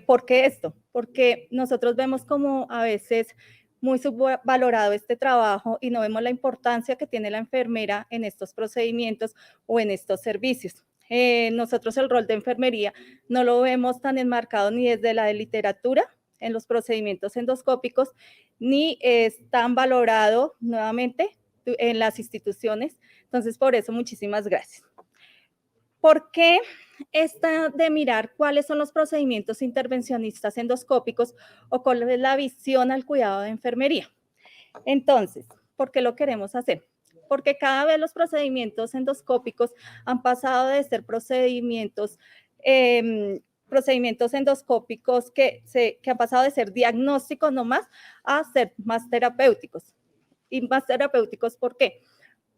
¿Por qué esto? Porque nosotros vemos como a veces muy subvalorado este trabajo y no vemos la importancia que tiene la enfermera en estos procedimientos o en estos servicios. Nosotros el rol de enfermería no lo vemos tan enmarcado ni desde la literatura en los procedimientos endoscópicos, ni es tan valorado nuevamente en las instituciones. Entonces, por eso, muchísimas gracias. ¿Por qué esta de mirar cuáles son los procedimientos intervencionistas endoscópicos o cuál es la visión al cuidado de enfermería? Entonces, ¿por qué lo queremos hacer? Porque cada vez los procedimientos endoscópicos han pasado de ser procedimientos endoscópicos que han pasado de ser diagnósticos nomás a ser más terapéuticos. Y más terapéuticos, ¿por qué?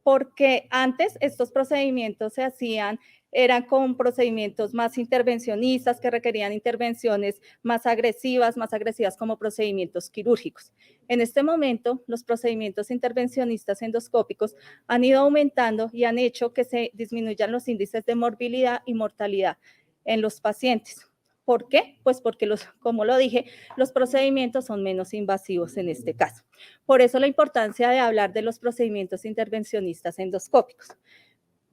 Porque antes estos procedimientos se hacían, eran con procedimientos más intervencionistas que requerían intervenciones más agresivas como procedimientos quirúrgicos. En este momento, los procedimientos intervencionistas endoscópicos han ido aumentando y han hecho que se disminuyan los índices de morbilidad y mortalidad en los pacientes. ¿Por qué? Pues porque, como lo dije, los procedimientos son menos invasivos en este caso. Por eso la importancia de hablar de los procedimientos intervencionistas endoscópicos.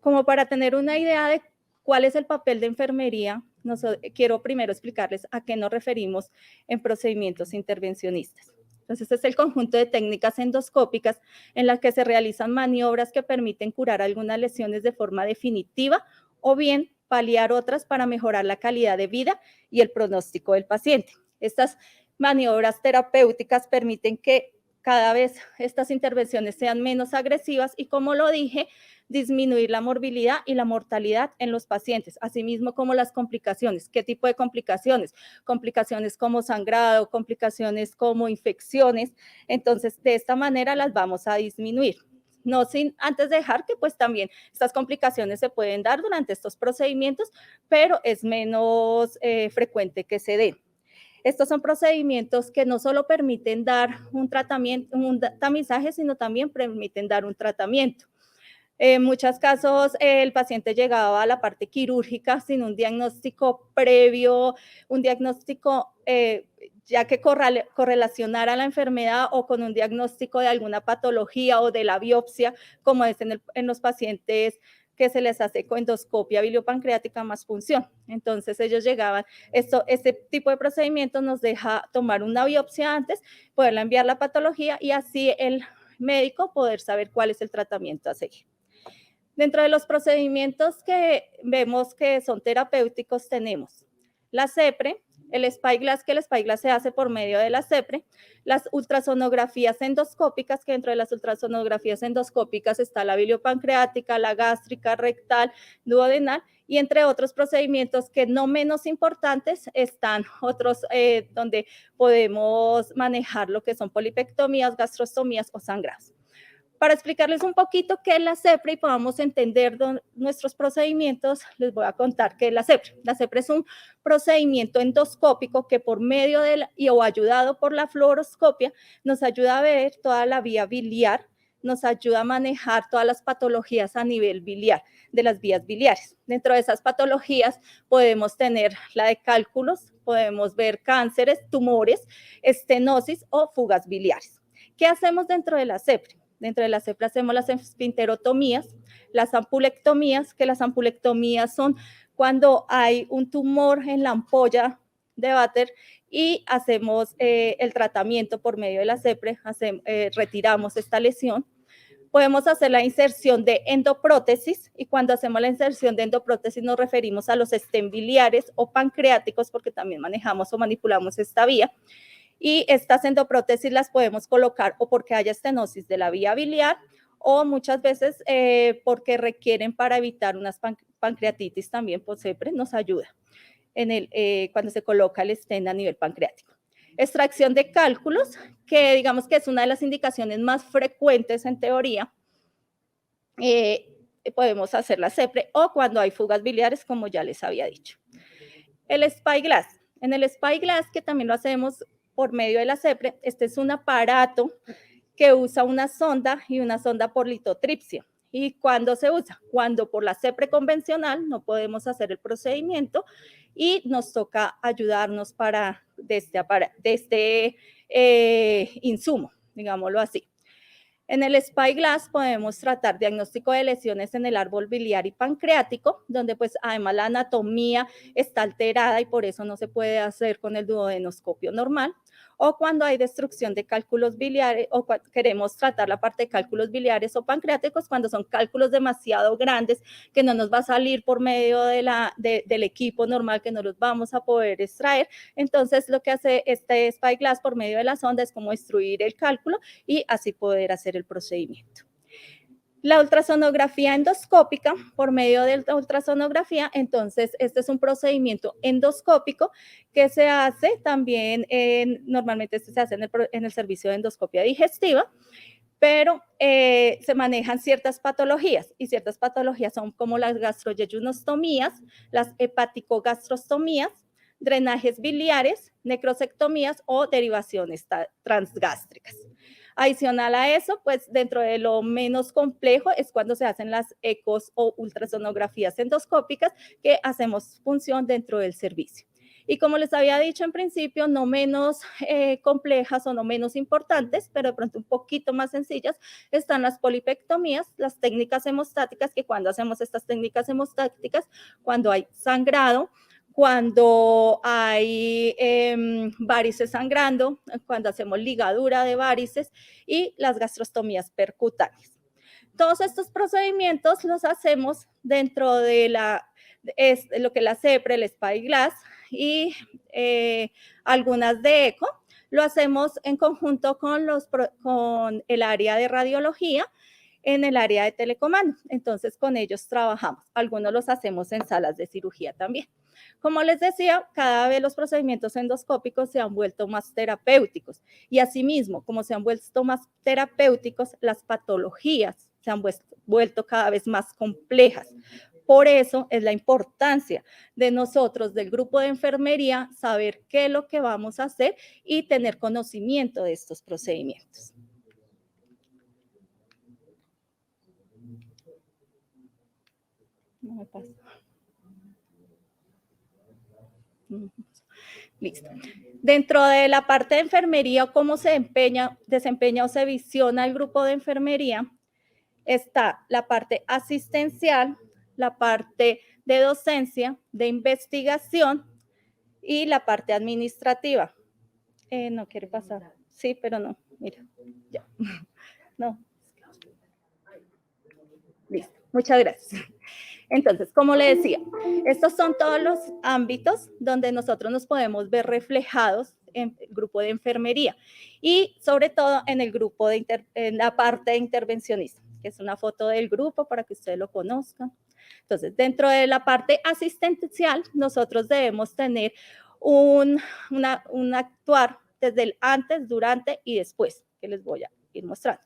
Como para tener una idea de cuál es el papel de enfermería, quiero primero explicarles a qué nos referimos en procedimientos intervencionistas. Entonces, este es el conjunto de técnicas endoscópicas en las que se realizan maniobras que permiten curar algunas lesiones de forma definitiva o bien paliar otras para mejorar la calidad de vida y el pronóstico del paciente. Estas maniobras terapéuticas permiten que cada vez estas intervenciones sean menos agresivas y, como lo dije, disminuir la morbilidad y la mortalidad en los pacientes, asimismo como las complicaciones. ¿Qué tipo de complicaciones? Complicaciones como sangrado, complicaciones como infecciones. Entonces, de esta manera las vamos a disminuir. No sin antes dejar que pues también estas complicaciones se pueden dar durante estos procedimientos, pero es menos frecuente que se den. Estos son procedimientos que no solo permiten dar un tratamiento, un tamizaje, sino también permiten dar un tratamiento. En muchos casos, el paciente llegaba a la parte quirúrgica sin un diagnóstico previo, un diagnóstico ya que correlacionara la enfermedad o con un diagnóstico de alguna patología o de la biopsia, como es en los pacientes que se les hace endoscopia biliopancreática más punción. Entonces ellos llegaban, este tipo de procedimiento nos deja tomar una biopsia antes, poderla enviar la patología y así el médico poder saber cuál es el tratamiento a seguir. Dentro de los procedimientos que vemos que son terapéuticos tenemos la CEPRE, el SpyGlass, que el SpyGlass se hace por medio de la CEPRE, las ultrasonografías endoscópicas, que dentro de las ultrasonografías endoscópicas está la biliopancreática, la gástrica, rectal, duodenal, y entre otros procedimientos que no menos importantes están otros donde podemos manejar lo que son polipectomías, gastrostomías o sangrados. Para explicarles un poquito qué es la CEPRE y podamos entender nuestros procedimientos, les voy a contar qué es la CEPRE. La CEPRE es un procedimiento endoscópico que por medio o ayudado por la fluoroscopia nos ayuda a ver toda la vía biliar, nos ayuda a manejar todas las patologías a nivel biliar, de las vías biliares. Dentro de esas patologías podemos tener la de cálculos, podemos ver cánceres, tumores, estenosis o fugas biliares. ¿Qué hacemos dentro de la CEPRE? Dentro de la CEPRE hacemos las esfinterotomías, las ampulectomías, que las ampulectomías son cuando hay un tumor en la ampolla de váter y hacemos el tratamiento por medio de la CEPRE, retiramos esta lesión. Podemos hacer la inserción de endoprótesis y cuando hacemos la inserción de endoprótesis nos referimos a los stem biliares o pancreáticos porque también manejamos o manipulamos esta vía. Y estas endoprótesis las podemos colocar o porque haya estenosis de la vía biliar o muchas veces porque requieren para evitar unas pancreatitis también, pues siempre nos ayuda cuando se coloca el stent a nivel pancreático. Extracción de cálculos, que digamos que es una de las indicaciones más frecuentes en teoría. Podemos hacer la CEPRE o cuando hay fugas biliares, como ya les había dicho. El SpyGlass. En el SpyGlass, que también lo hacemos por medio de la CEPRE, este es un aparato que usa una sonda y una sonda por litotripsia. ¿Y cuándo se usa? Cuando por la CEPRE convencional no podemos hacer el procedimiento y nos toca ayudarnos de este insumo, digámoslo así. En el Spyglass podemos tratar diagnóstico de lesiones en el árbol biliar y pancreático, donde pues además la anatomía está alterada y por eso no se puede hacer con el duodenoscopio normal, o cuando hay destrucción de cálculos biliares o queremos tratar la parte de cálculos biliares o pancreáticos cuando son cálculos demasiado grandes que no nos va a salir por medio del equipo normal, que no los vamos a poder extraer. Entonces lo que hace este Spyglass por medio de la sonda es como destruir el cálculo y así poder hacer el procedimiento. La ultrasonografía endoscópica, por medio de la ultrasonografía, entonces este es un procedimiento endoscópico que se hace también, normalmente se hace en el servicio de endoscopia digestiva, pero se manejan ciertas patologías y ciertas patologías son como las gastroyeyunostomías, las hepaticogastrostomías, drenajes biliares, necrosectomías o derivaciones transgástricas. Adicional a eso, pues dentro de lo menos complejo es cuando se hacen las ecos o ultrasonografías endoscópicas que hacemos función dentro del servicio. Y como les había dicho en principio, no menos complejas o no menos importantes, pero de pronto un poquito más sencillas, están las polipectomías, las técnicas hemostáticas, que cuando hacemos estas técnicas hemostáticas, cuando hay sangrado, cuando hay varices sangrando, cuando hacemos ligadura de varices y las gastrostomías percutáneas. Todos estos procedimientos los hacemos dentro de lo que es la CEPRE, el Spyglass y algunas de ECO. Lo hacemos en conjunto con el área de radiología en el área de telecomando. Entonces, con ellos trabajamos. Algunos los hacemos en salas de cirugía también. Como les decía, cada vez los procedimientos endoscópicos se han vuelto más terapéuticos y asimismo, como se han vuelto más terapéuticos, las patologías se han vuelto cada vez más complejas. Por eso es la importancia de nosotros, del grupo de enfermería, saber qué es lo que vamos a hacer y tener conocimiento de estos procedimientos. No me pasa. Listo. Dentro de la parte de enfermería, cómo se desempeña o se visiona el grupo de enfermería, está la parte asistencial, la parte de docencia, de investigación y la parte administrativa. No quiere pasar. Sí, pero no. Mira, ya. No. Listo. Muchas gracias. Entonces, como le decía, estos son todos los ámbitos donde nosotros nos podemos ver reflejados en el grupo de enfermería y sobre todo en el grupo en la parte de intervencionista, que es una foto del grupo para que ustedes lo conozcan. Entonces, dentro de la parte asistencial, nosotros debemos tener un actuar desde el antes, durante y después, que les voy a ir mostrando.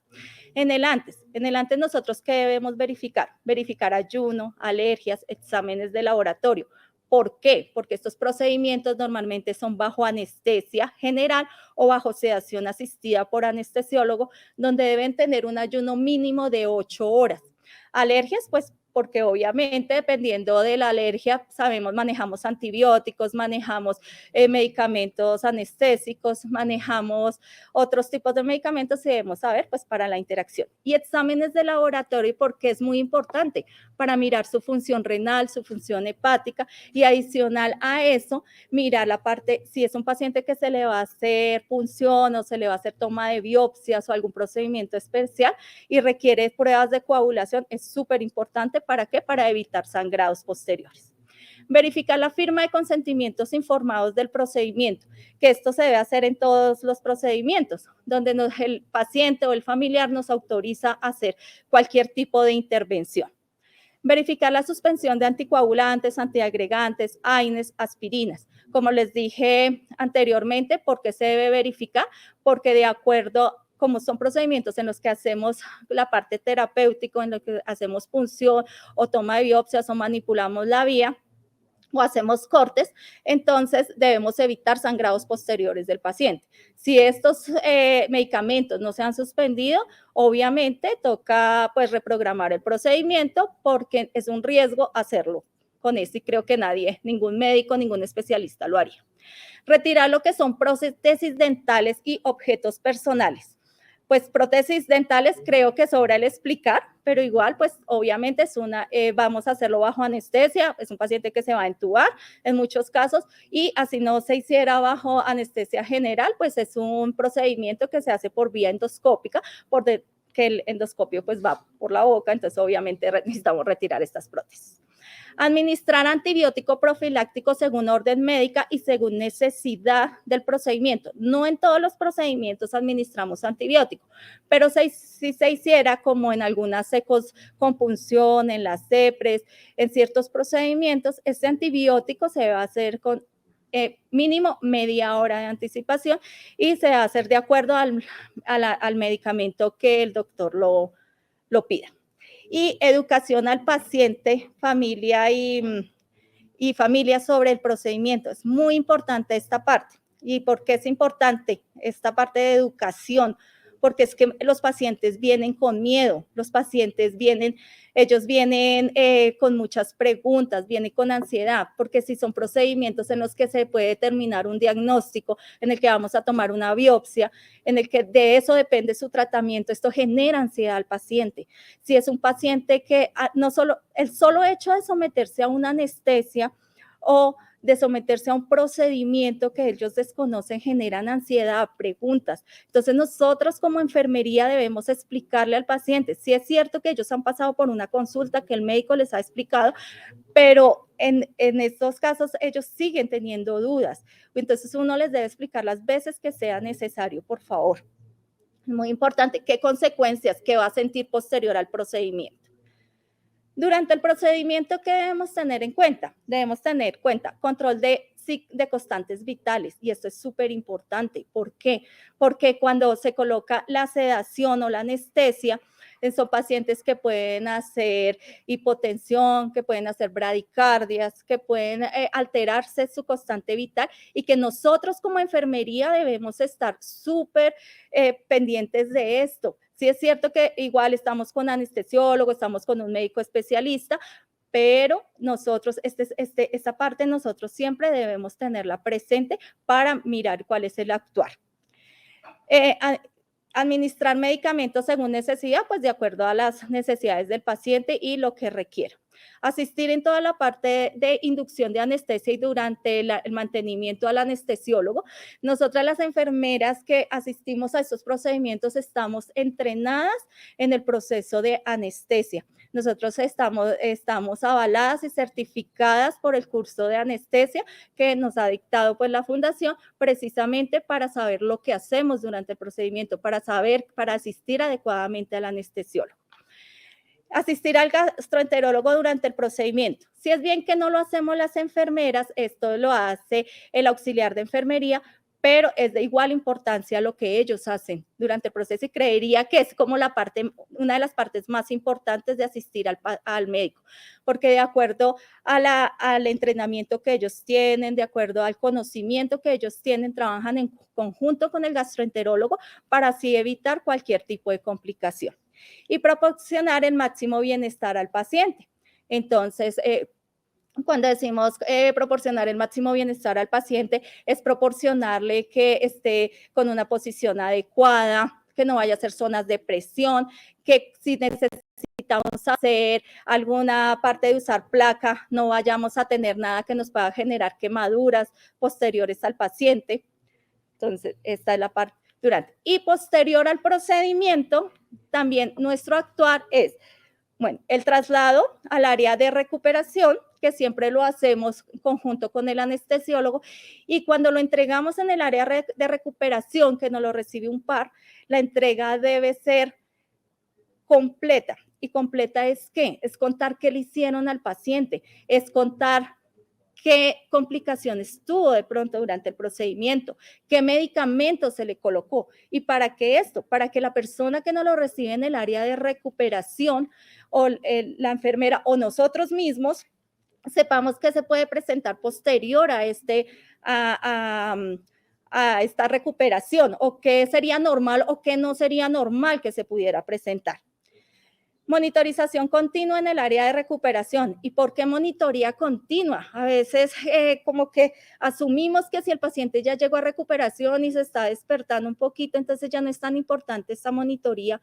En el antes nosotros, ¿qué debemos verificar? Verificar ayuno, alergias, exámenes de laboratorio. ¿Por qué? Porque estos procedimientos normalmente son bajo anestesia general o bajo sedación asistida por anestesiólogo, donde deben tener un ayuno mínimo de 8 horas. Alergias, pues porque obviamente dependiendo de la alergia, sabemos, manejamos antibióticos, manejamos medicamentos anestésicos, manejamos otros tipos de medicamentos y debemos saber, pues, para la interacción. Y exámenes de laboratorio, porque es muy importante para mirar su función renal, su función hepática y adicional a eso, mirar la parte, si es un paciente que se le va a hacer punción o se le va a hacer toma de biopsias o algún procedimiento especial y requiere pruebas de coagulación, es súper importante. ¿Para qué? Para evitar sangrados posteriores. Verificar la firma de consentimientos informados del procedimiento, que esto se debe hacer en todos los procedimientos, donde el paciente o el familiar nos autoriza a hacer cualquier tipo de intervención. Verificar la suspensión de anticoagulantes, antiagregantes, AINES, aspirinas. Como les dije anteriormente, ¿por qué se debe verificar? Porque de acuerdo, como son procedimientos en los que hacemos la parte terapéutica, en los que hacemos punción o toma de biopsias o manipulamos la vía, o hacemos cortes, entonces debemos evitar sangrados posteriores del paciente. Si estos medicamentos no se han suspendido, obviamente toca pues reprogramar el procedimiento porque es un riesgo hacerlo con esto y creo que nadie, ningún médico, ningún especialista lo haría. Retirar lo que son prótesis dentales y objetos personales. Pues prótesis dentales creo que sobra el explicar, pero igual, pues obviamente es vamos a hacerlo bajo anestesia, es un paciente que se va a entubar en muchos casos y así no se hiciera bajo anestesia general, pues es un procedimiento que se hace por vía endoscópica, que el endoscopio pues va por la boca, entonces obviamente necesitamos retirar estas prótesis. Administrar antibiótico profiláctico según orden médica y según necesidad del procedimiento. No en todos los procedimientos administramos antibiótico, pero si se hiciera como en algunas secos con punción, en las CEPRES, en ciertos procedimientos, este antibiótico se va a hacer con mínimo media hora de anticipación y se va a hacer de acuerdo al medicamento que el doctor lo pida. Y educación al paciente, familia y familia sobre el procedimiento. Es muy importante esta parte. ¿Y por qué es importante esta parte de educación? Porque es que los pacientes vienen con miedo, los pacientes vienen con muchas preguntas, vienen con ansiedad, porque si son procedimientos en los que se puede determinar un diagnóstico, en el que vamos a tomar una biopsia, en el que de eso depende su tratamiento, esto genera ansiedad al paciente. Si es un paciente que el solo hecho de someterse a una anestesia o de someterse a un procedimiento que ellos desconocen generan ansiedad, preguntas. Entonces nosotros como enfermería debemos explicarle al paciente. Sí es cierto que ellos han pasado por una consulta que el médico les ha explicado, pero en estos casos ellos siguen teniendo dudas. Entonces uno les debe explicar las veces que sea necesario, por favor. Muy importante, qué consecuencias que va a sentir posterior al procedimiento. Durante el procedimiento, ¿qué debemos tener en cuenta? Debemos tener en cuenta control de constantes vitales, y esto es súper importante. ¿Por qué? Porque cuando se coloca la sedación o la anestesia, son pacientes que pueden hacer hipotensión, que pueden hacer bradicardias, que pueden alterarse su constante vital y que nosotros como enfermería debemos estar súper pendientes de esto. Sí es cierto que igual estamos con anestesiólogo, estamos con un médico especialista, pero nosotros, esta parte nosotros siempre debemos tenerla presente para mirar cuál es el actuar. Administrar medicamentos según necesidad, pues de acuerdo a las necesidades del paciente y lo que requiera. Asistir en toda la parte de inducción de anestesia y durante el mantenimiento al anestesiólogo. Nosotras las enfermeras que asistimos a estos procedimientos estamos entrenadas en el proceso de anestesia. Nosotros estamos avaladas y certificadas por el curso de anestesia que nos ha dictado pues la fundación precisamente para saber lo que hacemos durante el procedimiento, para asistir adecuadamente al anestesiólogo. Asistir al gastroenterólogo durante el procedimiento. Si es bien que no lo hacemos las enfermeras, esto lo hace el auxiliar de enfermería, pero es de igual importancia lo que ellos hacen durante el proceso y creería que es como una de las partes más importantes de asistir al médico, porque de acuerdo al entrenamiento que ellos tienen, de acuerdo al conocimiento que ellos tienen, trabajan en conjunto con el gastroenterólogo para así evitar cualquier tipo de complicación y proporcionar el máximo bienestar al paciente. Entonces, cuando decimos proporcionar el máximo bienestar al paciente, es proporcionarle que esté con una posición adecuada, que no vaya a ser zonas de presión, que si necesitamos hacer alguna parte de usar placa, no vayamos a tener nada que nos pueda generar quemaduras posteriores al paciente. Entonces, esta es la parte durante. Y posterior al procedimiento, también nuestro actuar es, bueno, el traslado al área de recuperación, que siempre lo hacemos en conjunto con el anestesiólogo, y cuando lo entregamos en el área de recuperación, que nos lo recibe un par, la entrega debe ser completa. ¿Y completa es qué? Es contar qué le hicieron al paciente, es contar qué complicaciones tuvo de pronto durante el procedimiento, qué medicamento se le colocó. ¿Y para qué esto? Para que la persona que no lo recibe en el área de recuperación o la enfermera o nosotros mismos sepamos que se puede presentar posterior a, a esta recuperación, o qué sería normal o qué no sería normal que se pudiera presentar. Monitorización continua en el área de recuperación. ¿Y por qué monitoría continua? A veces como que asumimos que si el paciente ya llegó a recuperación y se está despertando un poquito, entonces ya no es tan importante esta monitoría,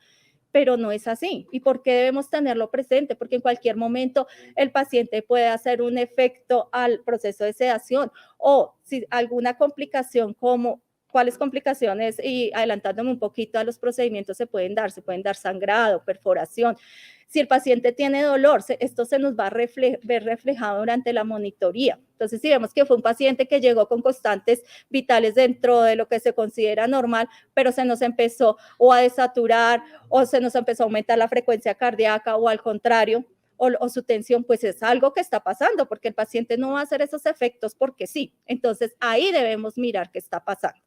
pero no es así. ¿Y por qué debemos tenerlo presente? Porque en cualquier momento el paciente puede hacer un efecto al proceso de sedación, o si alguna complicación como cuáles complicaciones, y adelantándome un poquito a los procedimientos, se pueden dar sangrado, perforación. Si el paciente tiene dolor, esto se nos va a ver reflejado durante la monitoría. Entonces, si vemos que fue un paciente que llegó con constantes vitales dentro de lo que se considera normal, pero se nos empezó o a desaturar, o se nos empezó a aumentar la frecuencia cardíaca, o al contrario, o su tensión, pues es algo que está pasando, porque el paciente no va a hacer esos efectos porque sí. Entonces, ahí debemos mirar qué está pasando.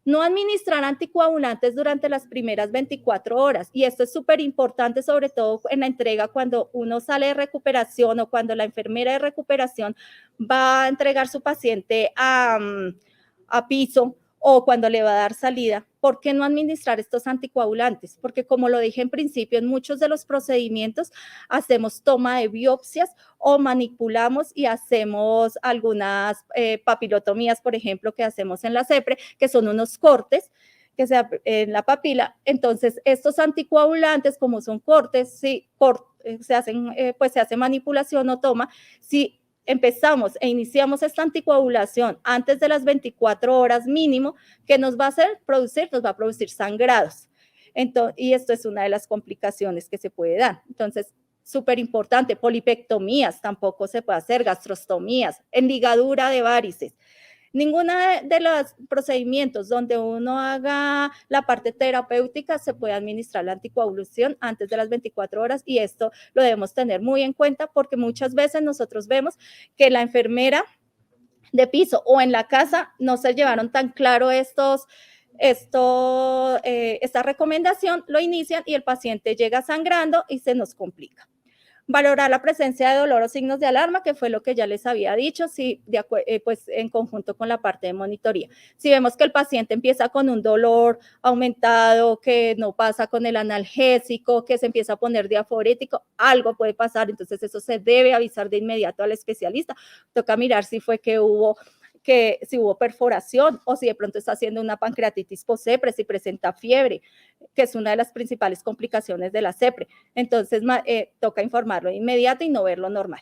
No administrar anticoagulantes durante las primeras 24 horas. Y esto es súper importante, sobre todo en la entrega cuando uno sale de recuperación, o cuando la enfermera de recuperación va a entregar su paciente a piso, o cuando le va a dar salida. ¿Por qué no administrar estos anticoagulantes? Porque, como lo dije en principio, en muchos de los procedimientos hacemos toma de biopsias o manipulamos y hacemos algunas papilotomías, por ejemplo, que hacemos en la CEPRE, que son unos cortes que se en la papila. Entonces, estos anticoagulantes, como son cortes, si se hacen, pues se hace manipulación o toma, si empezamos e iniciamos esta anticoagulación antes de las 24 horas mínimo, que nos va a hacer producir, nos va a producir sangrados. Entonces, y esto es una de las complicaciones que se puede dar. Entonces, súper importante, polipectomías tampoco se puede hacer, gastrostomías, ligadura de varices. Ninguna de los procedimientos donde uno haga la parte terapéutica se puede administrar la anticoagulación antes de las 24 horas, y esto lo debemos tener muy en cuenta, porque muchas veces nosotros vemos que la enfermera de piso o en la casa no se llevaron tan claro esta recomendación, lo inician y el paciente llega sangrando y se nos complica. Valorar la presencia de dolor o signos de alarma, que fue lo que ya les había dicho, pues en conjunto con la parte de monitoría. Si vemos que el paciente empieza con un dolor aumentado, que no pasa con el analgésico, que se empieza a poner diaforético, algo puede pasar, entonces eso se debe avisar de inmediato al especialista. Toca mirar si fue si hubo perforación, o si de pronto está haciendo una pancreatitis post-CEPRE, si presenta fiebre, que es una de las principales complicaciones de la CEPRE. Entonces, toca informarlo de inmediato y no verlo normal.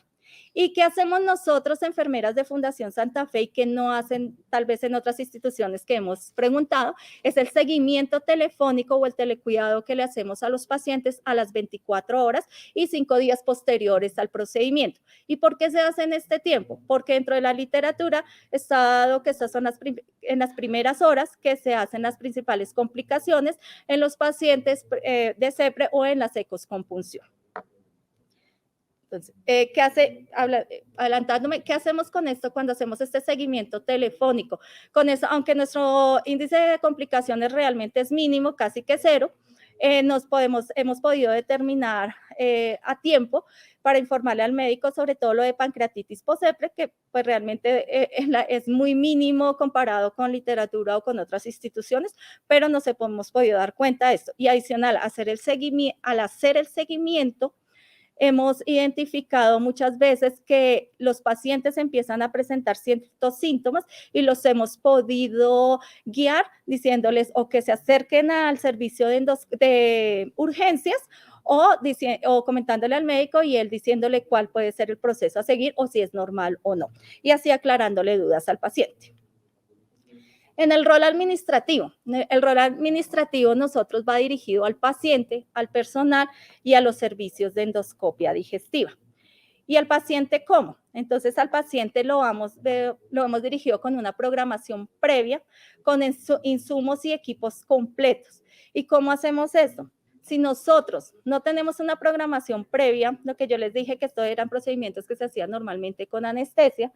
¿Y qué hacemos nosotros, enfermeras de Fundación Santa Fe, y que no hacen tal vez en otras instituciones que hemos preguntado? Es el seguimiento telefónico o el telecuidado que le hacemos a los pacientes a las 24 horas y 5 días posteriores al procedimiento. ¿Y por qué se hace en este tiempo? Porque dentro de la literatura está dado que estas son en las primeras horas que se hacen las principales complicaciones en los pacientes de CEPRE o en las ecoscompunción. Entonces, adelantándome, ¿qué hacemos con esto cuando hacemos este seguimiento telefónico? Con eso, aunque nuestro índice de complicaciones realmente es mínimo, casi que cero, hemos podido determinar a tiempo para informarle al médico sobre todo lo de pancreatitis post-CEPRE, que pues realmente es muy mínimo comparado con literatura o con otras instituciones, pero nos hemos podido dar cuenta de esto. Y adicional, al hacer el seguimiento, hemos identificado muchas veces que los pacientes empiezan a presentar ciertos síntomas y los hemos podido guiar diciéndoles o que se acerquen al servicio de urgencias, o comentándole al médico y él diciéndole cuál puede ser el proceso a seguir o si es normal o no, y así aclarándole dudas al paciente. En el rol administrativo nosotros va dirigido al paciente, al personal y a los servicios de endoscopia digestiva. ¿Y al paciente cómo? Entonces, al paciente lo hemos dirigido con una programación previa, con insumos y equipos completos. ¿Y cómo hacemos esto? Si nosotros no tenemos una programación previa, lo que yo les dije que estos eran procedimientos que se hacían normalmente con anestesia,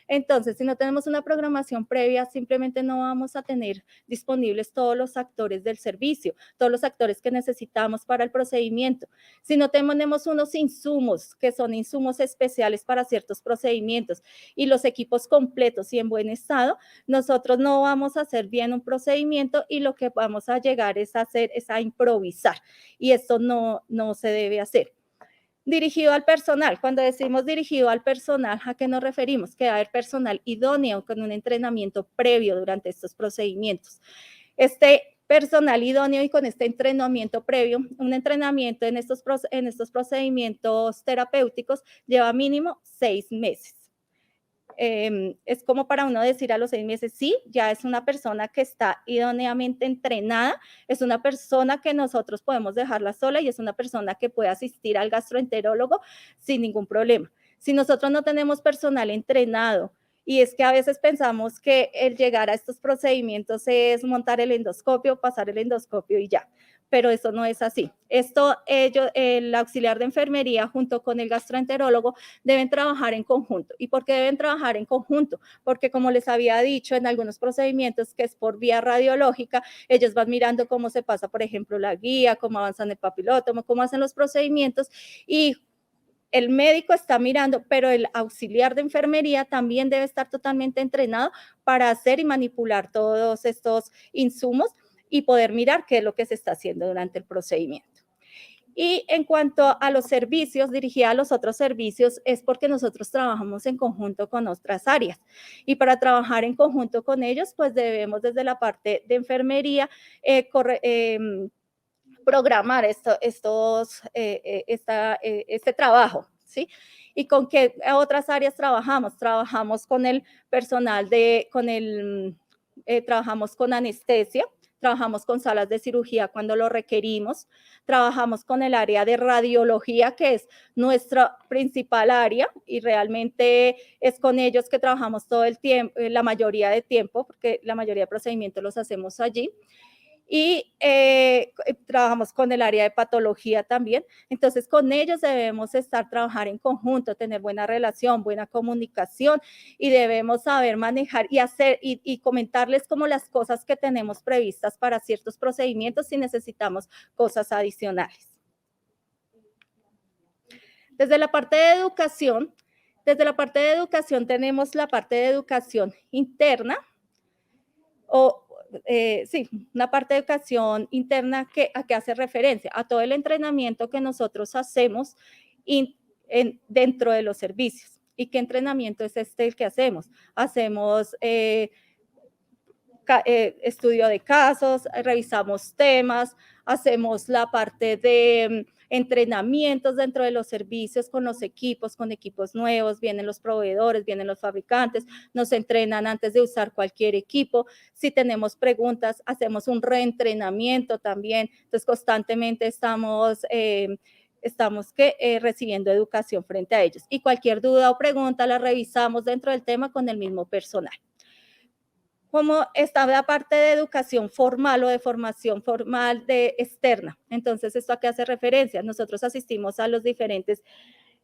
Entonces, si no tenemos una programación previa, simplemente no vamos a tener disponibles todos los actores del servicio, todos los actores que necesitamos para el procedimiento. Si no tenemos unos insumos, que son insumos especiales para ciertos procedimientos, y los equipos completos y en buen estado, nosotros no vamos a hacer bien un procedimiento y lo que vamos a llegar es a hacer es a improvisar, y esto no se debe hacer. Dirigido al personal. Cuando decimos dirigido al personal, ¿a qué nos referimos? Que va a haber personal idóneo con un entrenamiento previo durante estos procedimientos. Este personal idóneo y con este entrenamiento previo, un entrenamiento en estos procedimientos terapéuticos lleva mínimo 6 meses. Es como para uno decir a los 6 meses, sí, ya es una persona que está idóneamente entrenada, es una persona que nosotros podemos dejarla sola y es una persona que puede asistir al gastroenterólogo sin ningún problema. Si nosotros no tenemos personal entrenado, y es que a veces pensamos que el llegar a estos procedimientos es montar el endoscopio, pasar el endoscopio y ya, pero eso no es así. El auxiliar de enfermería junto con el gastroenterólogo deben trabajar en conjunto. ¿Y por qué deben trabajar en conjunto? Porque como les había dicho, en algunos procedimientos que es por vía radiológica, ellos van mirando cómo se pasa, por ejemplo, la guía, cómo avanzan el papilótomo, cómo hacen los procedimientos, y el médico está mirando, pero el auxiliar de enfermería también debe estar totalmente entrenado para hacer y manipular todos estos insumos y poder mirar qué es lo que se está haciendo durante el procedimiento. Y en cuanto a los servicios, dirigida a los otros servicios, es porque nosotros trabajamos en conjunto con otras áreas. Y para trabajar en conjunto con ellos, pues debemos desde la parte de enfermería programar este trabajo, ¿sí? ¿Y con qué otras áreas trabajamos? Trabajamos con el personal trabajamos con anestesia, trabajamos con salas de cirugía cuando lo requerimos, trabajamos con el área de radiología, que es nuestra principal área, y realmente es con ellos que trabajamos todo el tiempo, la mayoría de tiempo, porque la mayoría de procedimientos los hacemos allí. Y trabajamos con el área de patología también. Entonces, con ellos debemos trabajar en conjunto, tener buena relación, buena comunicación, y debemos saber manejar y hacer y comentarles como las cosas que tenemos previstas para ciertos procedimientos si necesitamos cosas adicionales. Desde la parte de educación, tenemos la parte de educación interna, una parte de educación interna a que hace referencia a todo el entrenamiento que nosotros hacemos dentro de los servicios. ¿Y qué entrenamiento es el que hacemos? Hacemos estudio de casos, revisamos temas, hacemos la parte de entrenamientos dentro de los servicios con equipos nuevos, vienen los proveedores, vienen los fabricantes, nos entrenan antes de usar cualquier equipo. Si tenemos preguntas, hacemos un reentrenamiento también. Entonces, constantemente estamos recibiendo educación frente a ellos. Y cualquier duda o pregunta la revisamos dentro del tema con el mismo personal. Como está la parte de educación formal o de formación formal externa. Entonces, ¿esto a qué hace referencia? Nosotros asistimos a los diferentes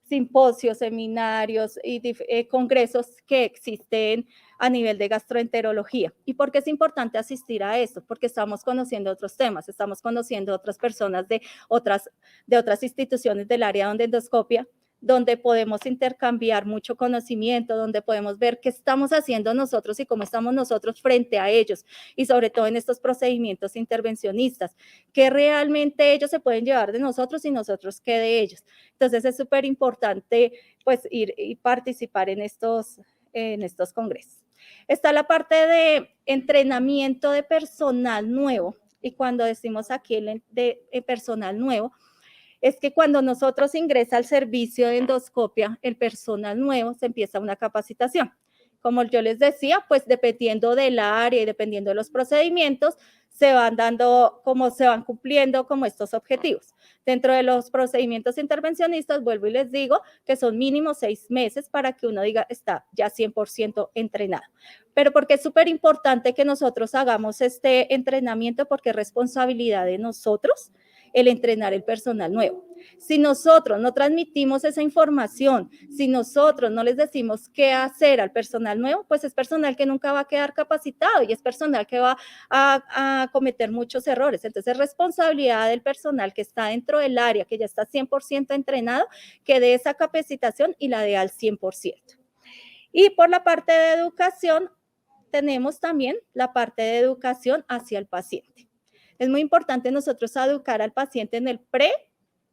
simposios, seminarios y congresos que existen a nivel de gastroenterología. ¿Y por qué es importante asistir a esto? Porque estamos conociendo otros temas, estamos conociendo otras personas de otras instituciones del área de endoscopia, donde podemos intercambiar mucho conocimiento, donde podemos ver qué estamos haciendo nosotros y cómo estamos nosotros frente a ellos, y sobre todo en estos procedimientos intervencionistas, que realmente ellos se pueden llevar de nosotros y nosotros qué de ellos. Entonces es súper importante pues ir y participar en estos congresos. Está la parte de entrenamiento de personal nuevo, y cuando decimos aquí de personal nuevo, es que cuando nosotros ingresa al servicio de endoscopia, el personal nuevo, se empieza una capacitación. Como yo les decía, pues dependiendo del área y dependiendo de los procedimientos, se van cumpliendo como estos objetivos. Dentro de los procedimientos intervencionistas, vuelvo y les digo que son mínimo 6 meses para que uno diga está ya 100% entrenado. Pero porque es súper importante que nosotros hagamos este entrenamiento, porque es responsabilidad de nosotros el entrenar el personal nuevo. Si nosotros no transmitimos esa información, si nosotros no les decimos qué hacer al personal nuevo, pues es personal que nunca va a quedar capacitado y es personal que va a cometer muchos errores. Entonces, es responsabilidad del personal que está dentro del área, que ya está 100% entrenado, que dé esa capacitación y la dé al 100%. Y por la parte de educación, tenemos también la parte de educación hacia el paciente. Es muy importante nosotros educar al paciente en el pre,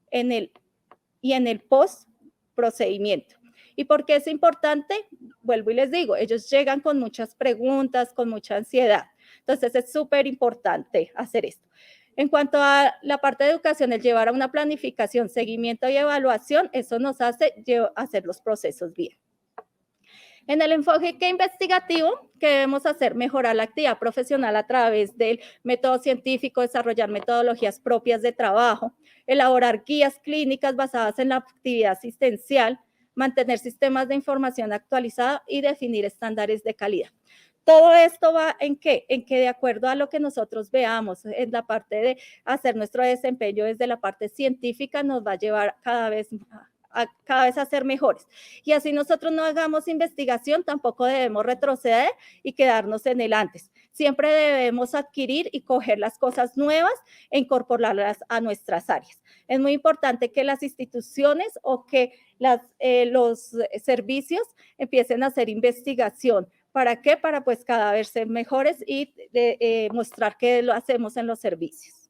y en el post procedimiento. ¿Y por qué es importante? Vuelvo y les digo, ellos llegan con muchas preguntas, con mucha ansiedad. Entonces es súper importante hacer esto. En cuanto a la parte de educación, el llevar a una planificación, seguimiento y evaluación, eso nos hace hacer los procesos bien. En el enfoque investigativo, ¿qué debemos hacer? Mejorar la actividad profesional a través del método científico, desarrollar metodologías propias de trabajo, elaborar guías clínicas basadas en la actividad asistencial, mantener sistemas de información actualizados y definir estándares de calidad. Todo esto va ¿en qué? En que de acuerdo a lo que nosotros veamos en la parte de hacer nuestro desempeño desde la parte científica, nos va a llevar cada vez a ser mejores. Y así nosotros no hagamos investigación, tampoco debemos retroceder y quedarnos en el antes. Siempre debemos adquirir y coger las cosas nuevas e incorporarlas a nuestras áreas. Es muy importante que las instituciones o que los servicios empiecen a hacer investigación. ¿Para qué? Para pues cada vez ser mejores y mostrar que lo hacemos en los servicios.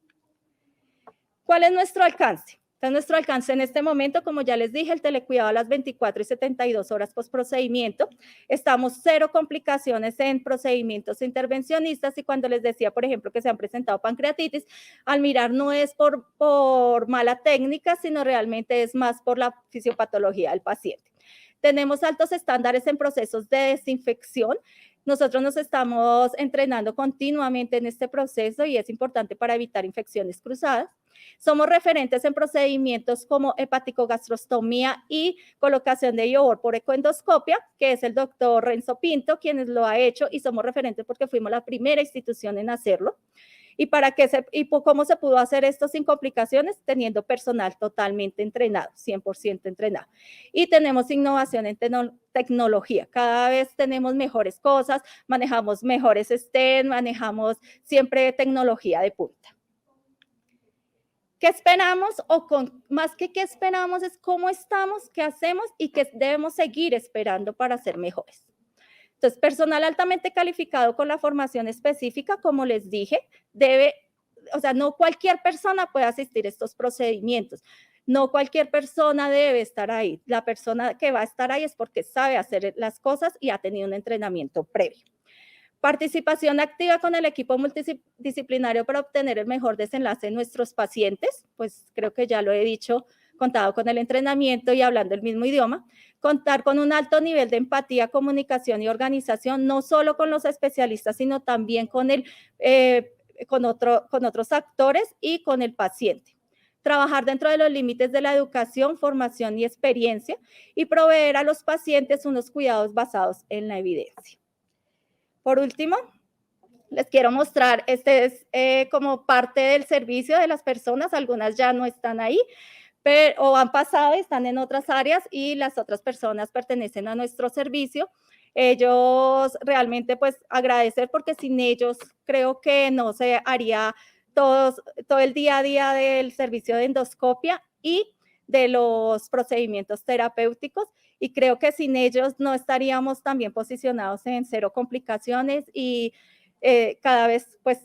¿Cuál es nuestro alcance? Entonces, nuestro alcance en este momento, como ya les dije, el telecuidado a las 24 y 72 horas post-procedimiento. Estamos 0 complicaciones en procedimientos intervencionistas y cuando les decía, por ejemplo, que se han presentado pancreatitis, al mirar no es por mala técnica, sino realmente es más por la fisiopatología del paciente. Tenemos altos estándares en procesos de desinfección. Nosotros nos estamos entrenando continuamente en este proceso y es importante para evitar infecciones cruzadas. Somos referentes en procedimientos como hepaticogastrostomía y colocación de IOVOR por ecoendoscopia, que es el doctor Renzo Pinto quien lo ha hecho y somos referentes porque fuimos la primera institución en hacerlo. ¿Y cómo se pudo hacer esto sin complicaciones? Teniendo personal totalmente entrenado, 100% entrenado. Y tenemos innovación en tecnología. Cada vez tenemos mejores cosas, manejamos mejores STEM, manejamos siempre tecnología de punta. ¿Qué esperamos? Más que qué esperamos es cómo estamos, qué hacemos y qué debemos seguir esperando para ser mejores. Entonces, personal altamente calificado con la formación específica, como les dije, no cualquier persona puede asistir a estos procedimientos. No cualquier persona debe estar ahí. La persona que va a estar ahí es porque sabe hacer las cosas y ha tenido un entrenamiento previo. Participación activa con el equipo multidisciplinario para obtener el mejor desenlace en nuestros pacientes, pues creo que ya lo he dicho, contado con el entrenamiento y hablando el mismo idioma, contar con un alto nivel de empatía, comunicación y organización, no solo con los especialistas, sino también con otros actores y con el paciente. Trabajar dentro de los límites de la educación, formación y experiencia y proveer a los pacientes unos cuidados basados en la evidencia. Por último, les quiero mostrar, este es como parte del servicio de las personas, algunas ya no están ahí, o han pasado y están en otras áreas y las otras personas pertenecen a nuestro servicio. Ellos realmente pues agradecer porque sin ellos creo que no se haría todo el día a día del servicio de endoscopia y de los procedimientos terapéuticos y creo que sin ellos no estaríamos también posicionados en 0 complicaciones y cada vez pues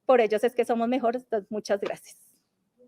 por ellos es que somos mejores. Entonces, muchas gracias.